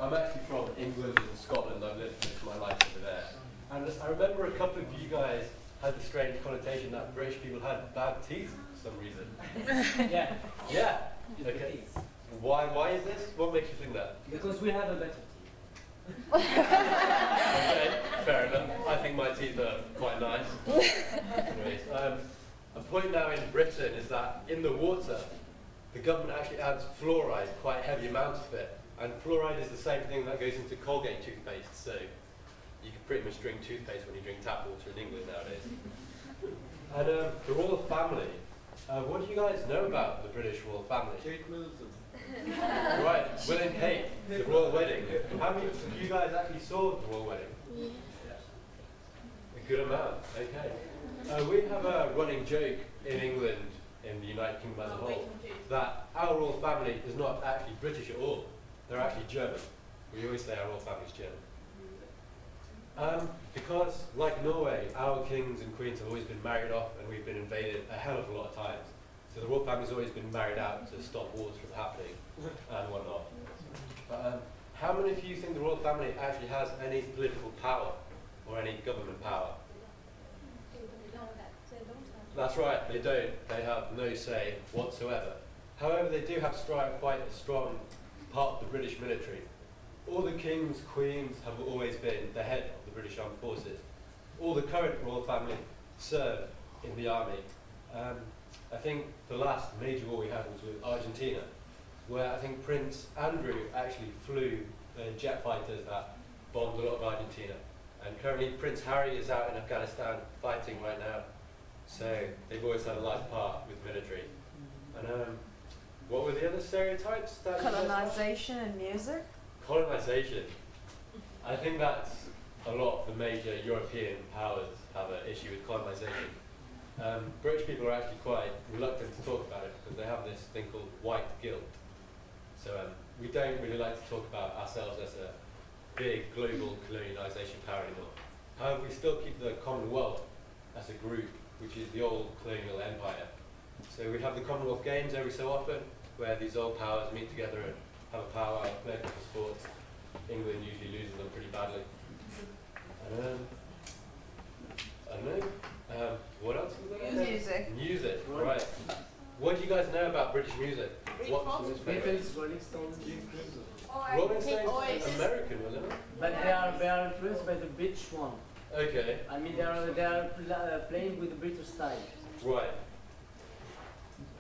I'm actually from England and Scotland. I've lived most of my life over there. And I remember a couple of you guys had the strange connotation that British people had bad teeth for some reason. Yeah. Yeah. Okay. Why is this? What makes you think that? Because we have a better Okay, fair enough. I think my teeth are quite nice. Anyways, a point now in Britain is that in the water, the government actually adds fluoride, quite heavy amounts of it. And fluoride is the same thing that goes into Colgate toothpaste, so you can pretty much drink toothpaste when you drink tap water in England nowadays. And the royal family, what do you guys know about the British royal family? Kate Middleton. Right, Will and Kate, the royal wedding. How many of you guys actually saw the royal wedding? Yeah. A good amount, okay. We have a running joke in England, in the United Kingdom as a whole, that our royal family is not actually British at all. They're actually German. We always say our royal family is German. Because, like Norway, our kings and queens have always been married off and we've been invaded a hell of a lot of times. So the royal family's always been married out to stop wars from happening and whatnot. But how many of you think the royal family actually has any political power or any government power? That's right, they don't. They have no say whatsoever. However, they do have quite a strong part of the British military. All the kings, queens have always been the head of the British Armed Forces. All the current royal family serve in the army. I think the last major war we had was with Argentina, where I think Prince Andrew actually flew the jet fighters that bombed a lot of Argentina. And currently Prince Harry is out in Afghanistan fighting right now. So they've always had a large part with military. And what were the other stereotypes? That Colonization and music? Colonization. I think that's a lot of the major European powers have an issue with colonization. British people are actually quite reluctant to talk about it because they have this thing called white guilt. So we don't really like to talk about ourselves as a big global colonization power anymore. However, we still keep the Commonwealth as a group, which is the old colonial empire. So we have the Commonwealth Games every so often, where these old powers meet together and have a powwow, play a couple of sports. England usually loses them pretty badly. And, I don't know. What else was there? Music. Music, right. What do you guys know about British music? What's your favourite? Beatles, Rolling Stones, King Crimson. Rolling Stones is American, wasn't it? But they are influenced by the British one. Okay, I mean, they are playing with the British style. right.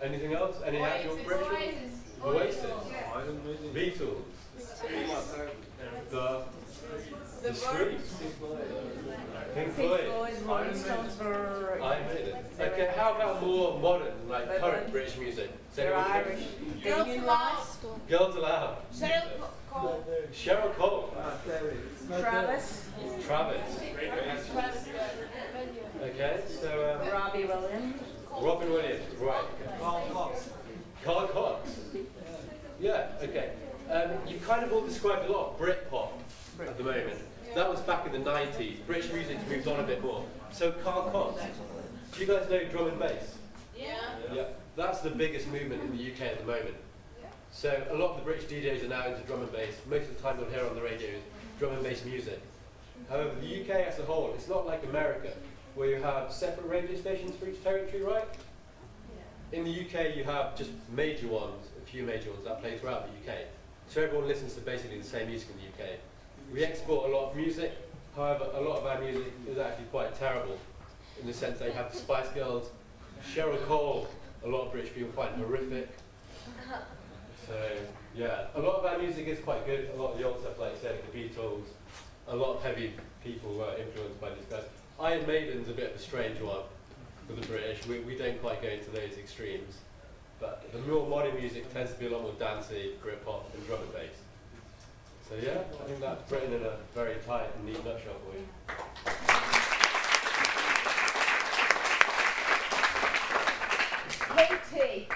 Anything else? Any actual British? Oasis. Iron Maiden. Beatles. The Streets. Pink Floyd. Rolling Stones were... Iron Maiden. Okay, how about more modern, like current British music? Does They're anyone know? Irish. Damien Rice. Girls Aloud. Cheryl Cole. Travis. Travis. Okay, so Robbie Williams. Robin Williams, right. Carl Cox. Carl Cox. Yeah, okay. You kind of all described a lot of Britpop at the moment. That was back in the 90s. British music's moved on a bit more. So Carl Cox, do you guys know drum and bass? Yeah. Yeah. That's the biggest movement in the UK at the moment. So a lot of the British DJs are now into drum and bass. Most of the time you'll hear on the radio is drum and bass music. However, the UK as a whole, it's not like America, where you have separate radio stations for each territory, right? In the UK, you have just major ones, a few major ones that play throughout the UK. So everyone listens to basically the same music in the UK. We export a lot of music, however, a lot of our music is actually quite terrible, in the sense that you have the Spice Girls, Cheryl Cole, a lot of British people find horrific. So, yeah, a lot of our music is quite good. A lot of the old stuff, like you said, the Beatles, a lot of heavy people were influenced by these guys. Iron Maiden's a bit of a strange one for the British. We don't quite go into those extremes. But the more modern music tends to be a lot more dancey, Britpop, and drum and bass. So yeah, I think that's Britain in a very tight and neat nutshell for you. Katie.